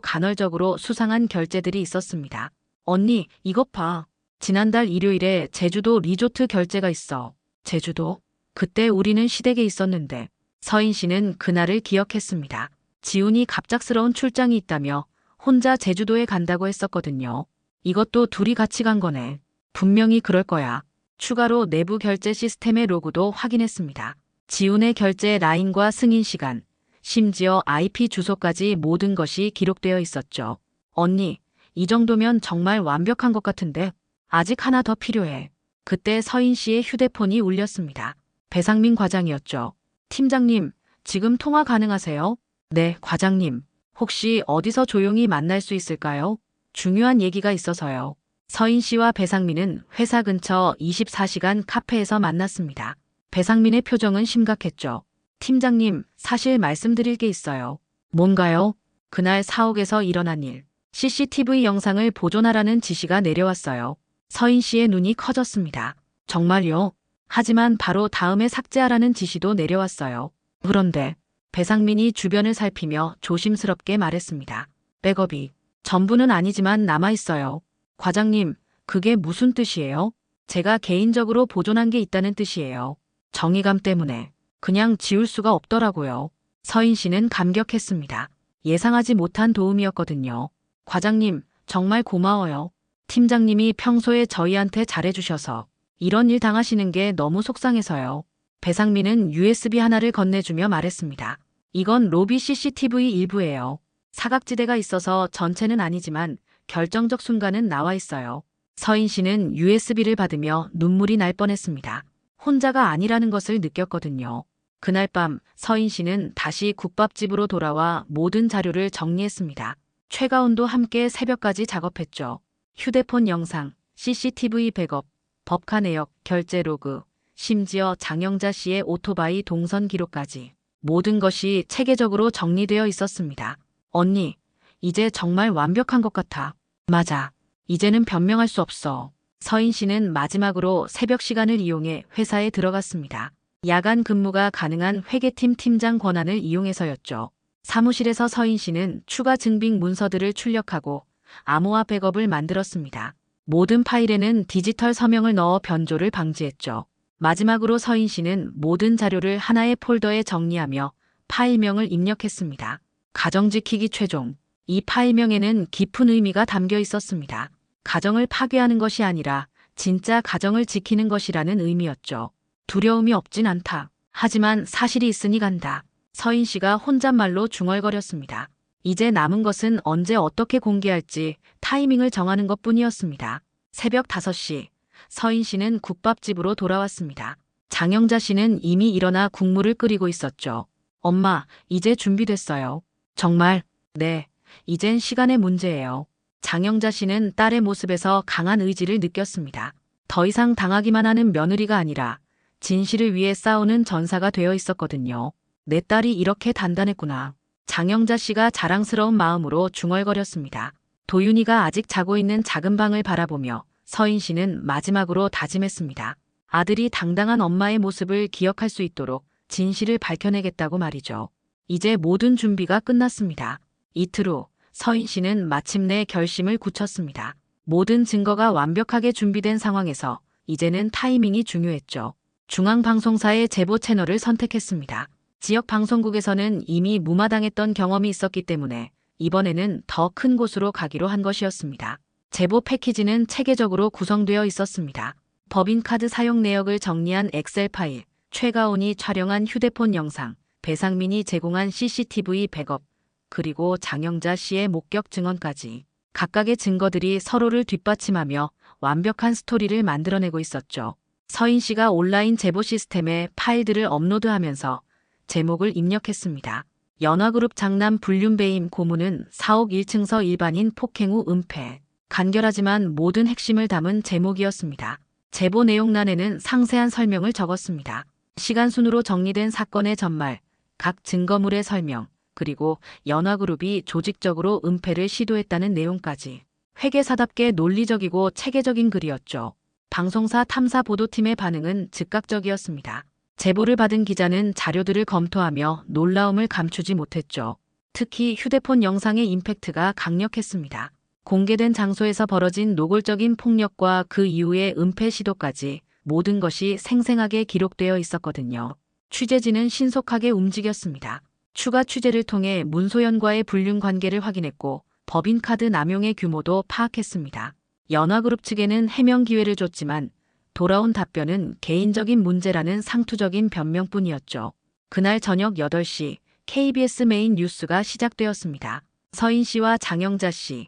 간헐적으로 수상한 결제들이 있었습니다. 언니, 이것 봐. 지난달 일요일에 제주도 리조트 결제가 있어. 제주도? 그때 우리는 시댁에 있었는데. 서인 씨는 그날을 기억했습니다. 지훈이 갑작스러운 출장이 있다며 혼자 제주도에 간다고 했었거든요. 이것도 둘이 같이 간 거네. 분명히 그럴 거야. 추가로 내부 결제 시스템의 로그도 확인했습니다. 지훈의 결제 라인과 승인 시간, 심지어 IP 주소까지 모든 것이 기록되어 있었죠. 언니, 이 정도면 정말 완벽한 것 같은데 아직 하나 더 필요해. 그때 서인 씨의 휴대폰이 울렸습니다. 배상민 과장이었죠. 팀장님, 지금 통화 가능하세요? 네, 과장님. 혹시 어디서 조용히 만날 수 있을까요? 중요한 얘기가 있어서요. 서인 씨와 배상민은 회사 근처 24시간 카페에서 만났습니다. 배상민의 표정은 심각했죠. 팀장님, 사실 말씀드릴 게 있어요. 뭔가요? 그날 사옥에서 일어난 일. CCTV 영상을 보존하라는 지시가 내려왔어요. 서인 씨의 눈이 커졌습니다. 정말요? 하지만 바로 다음에 삭제하라는 지시도 내려왔어요. 그런데 배상민이 주변을 살피며 조심스럽게 말했습니다. 백업이 전부는 아니지만 남아있어요. 과장님, 그게 무슨 뜻이에요? 제가 개인적으로 보존한 게 있다는 뜻이에요. 정의감 때문에 그냥 지울 수가 없더라고요. 서인 씨는 감격했습니다. 예상하지 못한 도움이었거든요. 과장님, 정말 고마워요. 팀장님이 평소에 저희한테 잘해주셔서 이런 일 당하시는 게 너무 속상해서요. 배상민은 USB 하나를 건네주며 말했습니다. 이건 로비 CCTV 일부예요. 사각지대가 있어서 전체는 아니지만 결정적 순간은 나와 있어요. 서인 씨는 USB를 받으며 눈물이 날 뻔했습니다. 혼자가 아니라는 것을 느꼈거든요. 그날 밤 서인 씨는 다시 국밥집으로 돌아와 모든 자료를 정리했습니다. 최가온도 함께 새벽까지 작업했죠. 휴대폰 영상, CCTV 백업, 법카 내역, 결제 로그, 심지어 장영자 씨의 오토바이 동선 기록까지 모든 것이 체계적으로 정리되어 있었습니다. 언니, 이제 정말 완벽한 것 같아. 맞아. 이제는 변명할 수 없어. 서인 씨는 마지막으로 새벽 시간을 이용해 회사에 들어갔습니다. 야간 근무가 가능한 회계팀 팀장 권한을 이용해서였죠. 사무실에서 서인 씨는 추가 증빙 문서들을 출력하고 암호화 백업을 만들었습니다. 모든 파일에는 디지털 서명을 넣어 변조를 방지했죠. 마지막으로 서인 씨는 모든 자료를 하나의 폴더에 정리하며 파일명을 입력했습니다. 가정 지키기 최종. 이 파일명에는 깊은 의미가 담겨 있었습니다. 가정을 파괴하는 것이 아니라 진짜 가정을 지키는 것이라는 의미였죠. 두려움이 없진 않다. 하지만 사실이 있으니 간다. 서인 씨가 혼잣말로 중얼거렸습니다. 이제 남은 것은 언제 어떻게 공개할지 타이밍을 정하는 것뿐이었습니다. 새벽 5시, 서인 씨는 국밥집으로 돌아왔습니다. 장영자 씨는 이미 일어나 국물을 끓이고 있었죠. 엄마, 이제 준비됐어요. 정말? 네, 이젠 시간의 문제예요. 장영자 씨는 딸의 모습에서 강한 의지를 느꼈습니다. 더 이상 당하기만 하는 며느리가 아니라 진실을 위해 싸우는 전사가 되어 있었거든요. 내 딸이 이렇게 단단했구나. 장영자 씨가 자랑스러운 마음으로 중얼거렸습니다. 도윤이가 아직 자고 있는 작은 방을 바라보며 서인 씨는 마지막으로 다짐했습니다. 아들이 당당한 엄마의 모습을 기억할 수 있도록 진실을 밝혀내겠다고 말이죠. 이제 모든 준비가 끝났습니다. 이틀 후 서인 씨는 마침내 결심을 굳혔습니다. 모든 증거가 완벽하게 준비된 상황에서 이제는 타이밍이 중요했죠. 중앙방송사의 제보 채널을 선택했습니다. 지역 방송국에서는 이미 무마당했던 경험이 있었기 때문에 이번에는 더 큰 곳으로 가기로 한 것이었습니다. 제보 패키지는 체계적으로 구성되어 있었습니다. 법인카드 사용 내역을 정리한 엑셀 파일, 최가온이 촬영한 휴대폰 영상, 배상민이 제공한 CCTV 백업, 그리고 장영자 씨의 목격 증언까지 각각의 증거들이 서로를 뒷받침하며 완벽한 스토리를 만들어내고 있었죠. 서인 씨가 온라인 제보 시스템에 파일들을 업로드하면서 제목을 입력했습니다. 연화그룹 장남 불륜배임 고문은 4억 1층서 일반인 폭행 후 은폐. 간결하지만 모든 핵심을 담은 제목이었습니다. 제보 내용란에는 상세한 설명을 적었습니다. 시간 순으로 정리된 사건의 전말, 각 증거물의 설명, 그리고 연화그룹이 조직적으로 은폐를 시도했다는 내용까지. 회계사답게 논리적이고 체계적인 글이었죠. 방송사 탐사 보도팀의 반응은 즉각적이었습니다. 제보를 받은 기자는 자료들을 검토하며 놀라움을 감추지 못했죠. 특히 휴대폰 영상의 임팩트가 강력했습니다. 공개된 장소에서 벌어진 노골적인 폭력과 그 이후의 은폐 시도까지 모든 것이 생생하게 기록되어 있었거든요. 취재진은 신속하게 움직였습니다. 추가 취재를 통해 문소연과의 불륜 관계를 확인했고 법인카드 남용의 규모도 파악했습니다. 연화그룹 측에는 해명 기회를 줬지만 돌아온 답변은 개인적인 문제라는 상투적인 변명뿐이었죠. 그날 저녁 8시 KBS 메인 뉴스가 시작되었습니다. 서인 씨와 장영자 씨,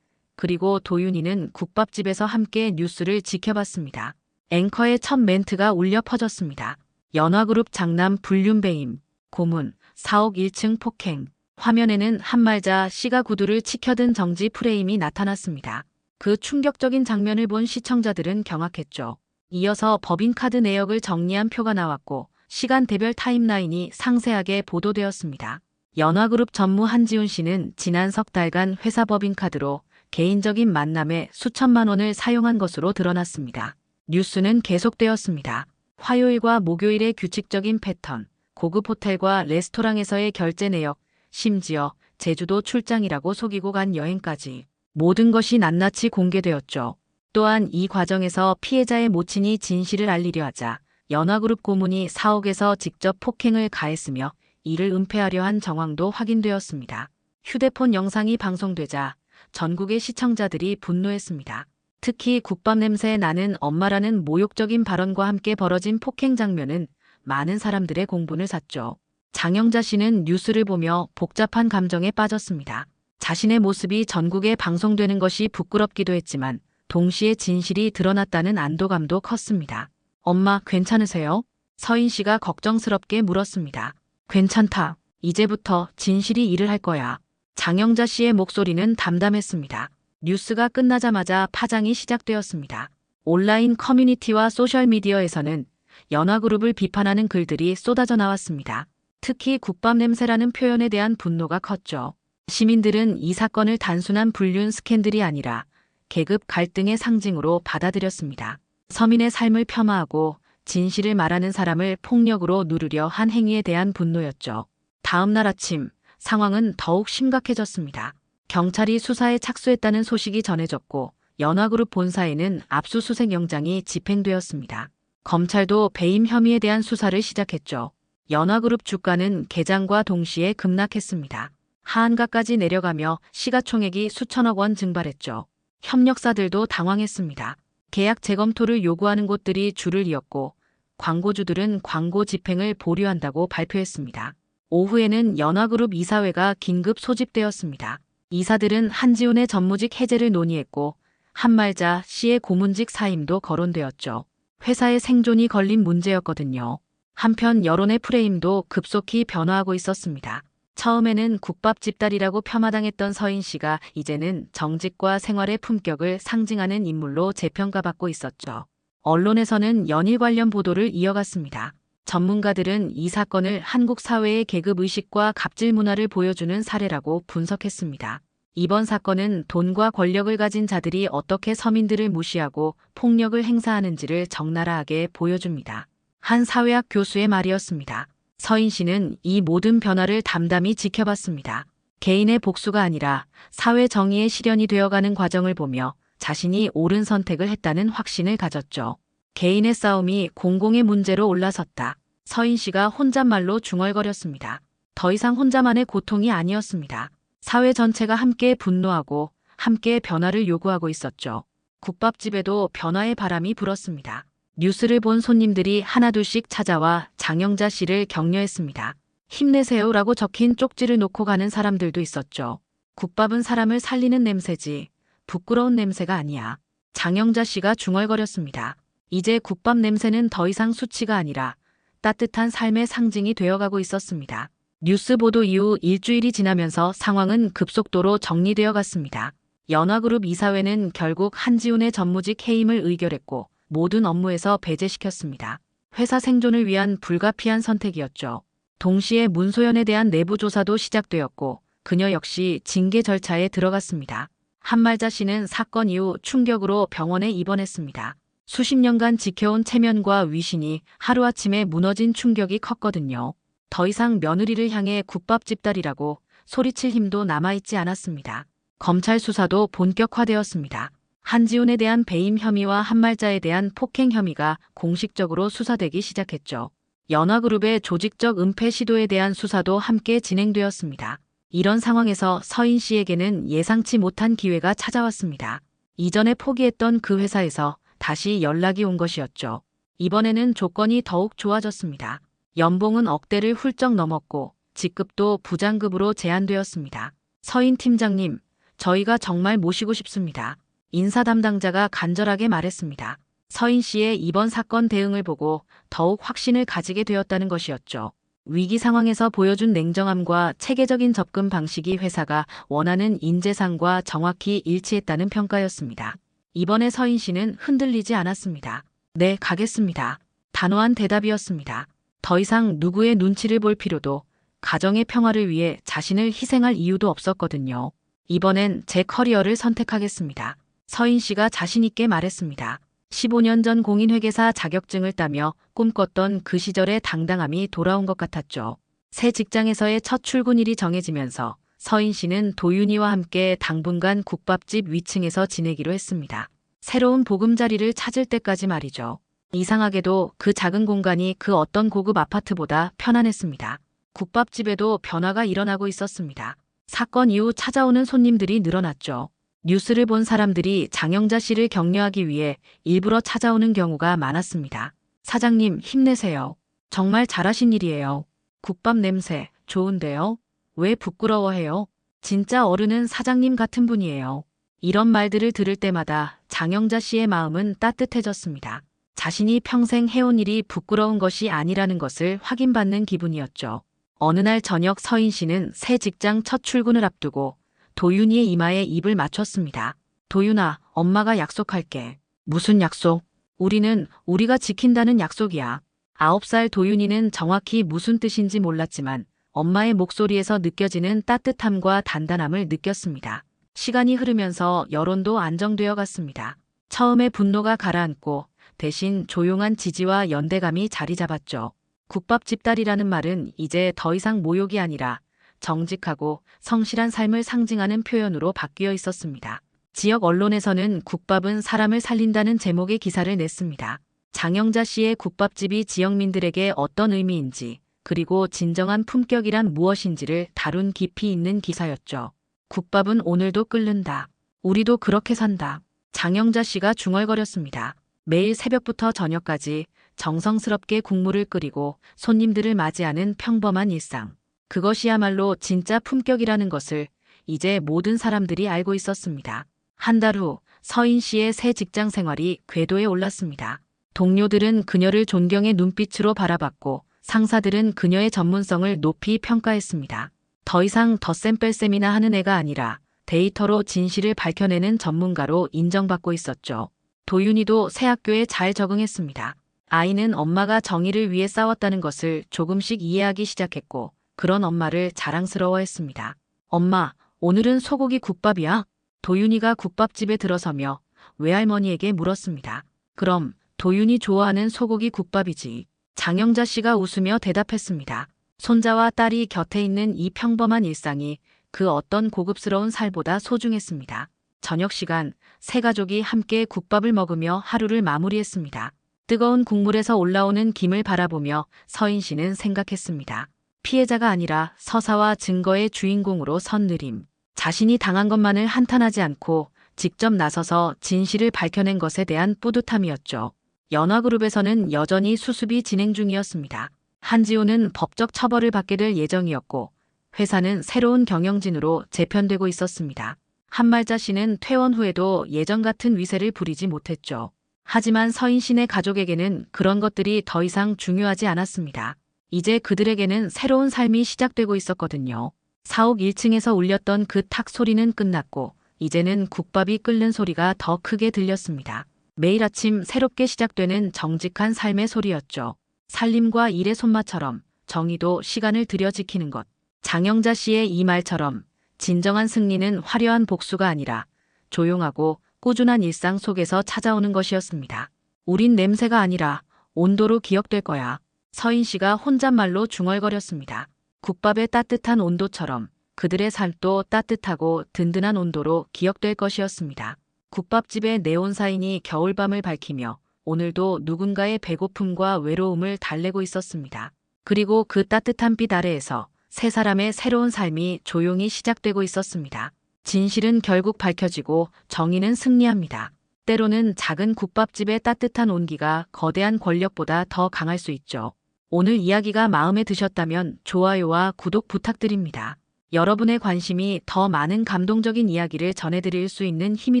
그리고 도윤이는 국밥집에서 함께 뉴스를 지켜봤습니다. 앵커의 첫 멘트가 울려 퍼졌습니다. 연화그룹 장남 불륜배임, 고문, 4억 1층 폭행. 화면에는 한말자 씨가 구두를 치켜든 정지 프레임이 나타났습니다. 그 충격적인 장면을 본 시청자들은 경악했죠. 이어서 법인카드 내역을 정리한 표가 나왔고 시간대별 타임라인이 상세하게 보도되었습니다. 연화그룹 전무 한지훈 씨는 지난 석 달간 회사 법인카드로 개인적인 만남에 수천만 원을 사용한 것으로 드러났습니다. 뉴스는 계속되었습니다. 화요일과 목요일의 규칙적인 패턴, 고급 호텔과 레스토랑에서의 결제 내역, 심지어 제주도 출장이라고 속이고 간 여행까지 모든 것이 낱낱이 공개되었죠. 또한 이 과정에서 피해자의 모친이 진실을 알리려 하자 연화그룹 고문이 4억에서 직접 폭행을 가했으며 이를 은폐하려 한 정황도 확인되었습니다. 휴대폰 영상이 방송되자 전국의 시청자들이 분노했습니다. 특히 국밥 냄새 나는 엄마라는 모욕적인 발언과 함께 벌어진 폭행 장면은 많은 사람들의 공분을 샀죠. 장영자 씨는 뉴스를 보며 복잡한 감정에 빠졌습니다. 자신의 모습이 전국에 방송되는 것이 부끄럽기도 했지만 동시에 진실이 드러났다는 안도감도 컸습니다. 엄마 괜찮으세요? 서인 씨가 걱정스럽게 물었습니다. 괜찮다. 이제부터 진실이 일을 할 거야. 장영자 씨의 목소리는 담담했습니다. 뉴스가 끝나자마자 파장이 시작되었습니다. 온라인 커뮤니티와 소셜미디어에서는 연화그룹을 비판하는 글들이 쏟아져 나왔습니다. 특히 국밥 냄새라는 표현에 대한 분노가 컸죠. 시민들은 이 사건을 단순한 불륜 스캔들이 아니라 계급 갈등의 상징으로 받아들였습니다. 서민의 삶을 폄하하고 진실을 말하는 사람을 폭력으로 누르려 한 행위에 대한 분노였죠. 다음 날 아침 상황은 더욱 심각해졌습니다. 경찰이 수사에 착수했다는 소식이 전해졌고 연화그룹 본사에는 압수수색 영장이 집행되었습니다. 검찰도 배임 혐의에 대한 수사를 시작했죠. 연화그룹 주가는 개장과 동시에 급락했습니다. 하한가까지 내려가며 시가총액이 수천억 원 증발했죠. 협력사들도 당황했습니다. 계약 재검토를 요구하는 곳들이 줄을 이었고 광고주들은 광고 집행을 보류한다고 발표했습니다. 오후에는 연화그룹 이사회가 긴급 소집되었습니다. 이사들은 한지훈의 전무직 해제를 논의했고 한말자 씨의 고문직 사임도 거론되었죠. 회사의 생존이 걸린 문제였거든요. 한편 여론의 프레임도 급속히 변화하고 있었습니다. 처음에는 국밥집 딸이라고 폄하당했던 서인 씨가 이제는 정직과 생활의 품격을 상징하는 인물로 재평가받고 있었죠. 언론에서는 연일 관련 보도를 이어갔습니다. 전문가들은 이 사건을 한국 사회의 계급의식과 갑질 문화를 보여주는 사례라고 분석했습니다. 이번 사건은 돈과 권력을 가진 자들이 어떻게 서민들을 무시하고 폭력을 행사하는지를 적나라하게 보여줍니다. 한 사회학 교수의 말이었습니다. 서인 씨는 이 모든 변화를 담담히 지켜봤습니다. 개인의 복수가 아니라 사회 정의의 실현이 되어가는 과정을 보며 자신이 옳은 선택을 했다는 확신을 가졌죠. 개인의 싸움이 공공의 문제로 올라섰다. 서인 씨가 혼잣말로 중얼거렸습니다. 더 이상 혼자만의 고통이 아니었습니다. 사회 전체가 함께 분노하고 함께 변화를 요구하고 있었죠. 국밥집에도 변화의 바람이 불었습니다. 뉴스를 본 손님들이 하나둘씩 찾아와 장영자 씨를 격려했습니다. 힘내세요라고 적힌 쪽지를 놓고 가는 사람들도 있었죠. 국밥은 사람을 살리는 냄새지 부끄러운 냄새가 아니야. 장영자 씨가 중얼거렸습니다. 이제 국밥 냄새는 더 이상 수치가 아니라 따뜻한 삶의 상징이 되어가고 있었습니다. 뉴스 보도 이후 일주일이 지나면서 상황은 급속도로 정리되어 갔습니다. 연화그룹 이사회는 결국 한지훈의 전무직 해임을 의결했고 모든 업무에서 배제시켰습니다. 회사 생존을 위한 불가피한 선택이었죠. 동시에 문소연에 대한 내부 조사도 시작되었고 그녀 역시 징계 절차에 들어갔습니다. 한말자 씨는 사건 이후 충격으로 병원에 입원했습니다. 수십 년간 지켜온 체면과 위신이 하루아침에 무너진 충격이 컸거든요. 더 이상 며느리를 향해 국밥집 딸이라고 소리칠 힘도 남아있지 않았습니다. 검찰 수사도 본격화되었습니다. 한지훈에 대한 배임 혐의와 한말자에 대한 폭행 혐의가 공식적으로 수사되기 시작했죠. 연화그룹의 조직적 은폐 시도에 대한 수사도 함께 진행되었습니다. 이런 상황에서 서인 씨에게는 예상치 못한 기회가 찾아왔습니다. 이전에 포기했던 그 회사에서 다시 연락이 온 것이었죠. 이번에는 조건이 더욱 좋아졌습니다. 연봉은 억대를 훌쩍 넘었고 직급도 부장급으로 제한되었습니다. 서인 팀장님, 저희가 정말 모시고 싶습니다. 인사 담당자가 간절하게 말했습니다. 서인 씨의 이번 사건 대응을 보고 더욱 확신을 가지게 되었다는 것이었죠. 위기 상황에서 보여준 냉정함과 체계적인 접근 방식이 회사가 원하는 인재상과 정확히 일치했다는 평가였습니다. 이번에 서인 씨는 흔들리지 않았습니다. 네, 가겠습니다. 단호한 대답이었습니다. 더 이상 누구의 눈치를 볼 필요도, 가정의 평화를 위해 자신을 희생할 이유도 없었거든요. 이번엔 제 커리어를 선택하겠습니다. 서인 씨가 자신 있게 말했습니다. 15년 전 공인회계사 자격증을 따며 꿈꿨던 그 시절의 당당함이 돌아온 것 같았죠. 새 직장에서의 첫 출근일이 정해지면서 서인 씨는 도윤이와 함께 당분간 국밥집 위층에서 지내기로 했습니다. 새로운 보금자리를 찾을 때까지 말이죠. 이상하게도 그 작은 공간이 그 어떤 고급 아파트보다 편안했습니다. 국밥집에도 변화가 일어나고 있었습니다. 사건 이후 찾아오는 손님들이 늘어났죠. 뉴스를 본 사람들이 장영자 씨를 격려하기 위해 일부러 찾아오는 경우가 많았습니다. 사장님, 힘내세요. 정말 잘하신 일이에요. 국밥 냄새 좋은데요? 왜 부끄러워해요? 진짜 어른은 사장님 같은 분이에요. 이런 말들을 들을 때마다 장영자 씨의 마음은 따뜻해졌습니다. 자신이 평생 해온 일이 부끄러운 것이 아니라는 것을 확인받는 기분이었죠. 어느 날 저녁 서인 씨는 새 직장 첫 출근을 앞두고 도윤이의 이마에 입을 맞췄습니다. 도윤아, 엄마가 약속할게. 무슨 약속? 우리가 지킨다는 약속이야. 9살 도윤이는 정확히 무슨 뜻인지 몰랐지만 엄마의 목소리에서 느껴지는 따뜻함과 단단함을 느꼈습니다. 시간이 흐르면서 여론도 안정되어 갔습니다. 처음에 분노가 가라앉고 대신 조용한 지지와 연대감이 자리 잡았죠. 국밥집 딸이라는 말은 이제 더 이상 모욕이 아니라 정직하고 성실한 삶을 상징하는 표현으로 바뀌어 있었습니다. 지역 언론에서는 국밥은 사람을 살린다는 제목의 기사를 냈습니다. 장영자 씨의 국밥집이 지역민들에게 어떤 의미인지, 그리고 진정한 품격이란 무엇인지를 다룬 깊이 있는 기사였죠. 국밥은 오늘도 끓는다. 우리도 그렇게 산다. 장영자 씨가 중얼거렸습니다. 매일 새벽부터 저녁까지 정성스럽게 국물을 끓이고 손님들을 맞이하는 평범한 일상. 그것이야말로 진짜 품격이라는 것을 이제 모든 사람들이 알고 있었습니다. 한 달 후 서인 씨의 새 직장 생활이 궤도에 올랐습니다. 동료들은 그녀를 존경의 눈빛으로 바라봤고 상사들은 그녀의 전문성을 높이 평가했습니다. 더 이상 덧셈 뺄셈이나 하는 애가 아니라 데이터로 진실을 밝혀내는 전문가로 인정받고 있었죠. 도윤이도 새 학교에 잘 적응했습니다. 아이는 엄마가 정의를 위해 싸웠다는 것을 조금씩 이해하기 시작했고 그런 엄마를 자랑스러워했습니다. 엄마, 오늘은 소고기 국밥이야? 도윤이가 국밥집에 들어서며 외할머니에게 물었습니다. 그럼 도윤이 좋아하는 소고기 국밥이지. 장영자 씨가 웃으며 대답했습니다. 손자와 딸이 곁에 있는 이 평범한 일상이 그 어떤 고급스러운 살보다 소중했습니다. 저녁 시간, 세 가족이 함께 국밥을 먹으며 하루를 마무리했습니다. 뜨거운 국물에서 올라오는 김을 바라보며 서인 씨는 생각했습니다. 피해자가 아니라 서사와 증거의 주인공으로 선 느림. 자신이 당한 것만을 한탄하지 않고 직접 나서서 진실을 밝혀낸 것에 대한 뿌듯함이었죠. 연화그룹에서는 여전히 수습이 진행 중이었습니다. 한지호는 법적 처벌을 받게 될 예정이었고 회사는 새로운 경영진으로 재편되고 있었습니다. 한말자 씨는 퇴원 후에도 예전 같은 위세를 부리지 못했죠. 하지만 서인 씨네 가족에게는 그런 것들이 더 이상 중요하지 않았습니다. 이제 그들에게는 새로운 삶이 시작되고 있었거든요. 사옥 1층에서 울렸던 그 탁 소리는 끝났고 이제는 국밥이 끓는 소리가 더 크게 들렸습니다. 매일 아침 새롭게 시작되는 정직한 삶의 소리였죠. 살림과 일의 손맛처럼 정의도 시간을 들여 지키는 것. 장영자 씨의 이 말처럼 진정한 승리는 화려한 복수가 아니라 조용하고 꾸준한 일상 속에서 찾아오는 것이었습니다. 우린 냄새가 아니라 온도로 기억될 거야. 서인 씨가 혼잣말로 중얼거렸습니다. 국밥의 따뜻한 온도처럼 그들의 삶도 따뜻하고 든든한 온도로 기억될 것이었습니다. 국밥집의 네온 사인이 겨울밤을 밝히며 오늘도 누군가의 배고픔과 외로움을 달래고 있었습니다. 그리고 그 따뜻한 빛 아래에서 세 사람의 새로운 삶이 조용히 시작되고 있었습니다. 진실은 결국 밝혀지고 정의는 승리합니다. 때로는 작은 국밥집의 따뜻한 온기가 거대한 권력보다 더 강할 수 있죠. 오늘 이야기가 마음에 드셨다면 좋아요와 구독 부탁드립니다. 여러분의 관심이 더 많은 감동적인 이야기를 전해드릴 수 있는 힘이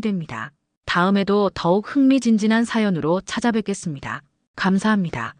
됩니다. 다음에도 더욱 흥미진진한 사연으로 찾아뵙겠습니다. 감사합니다.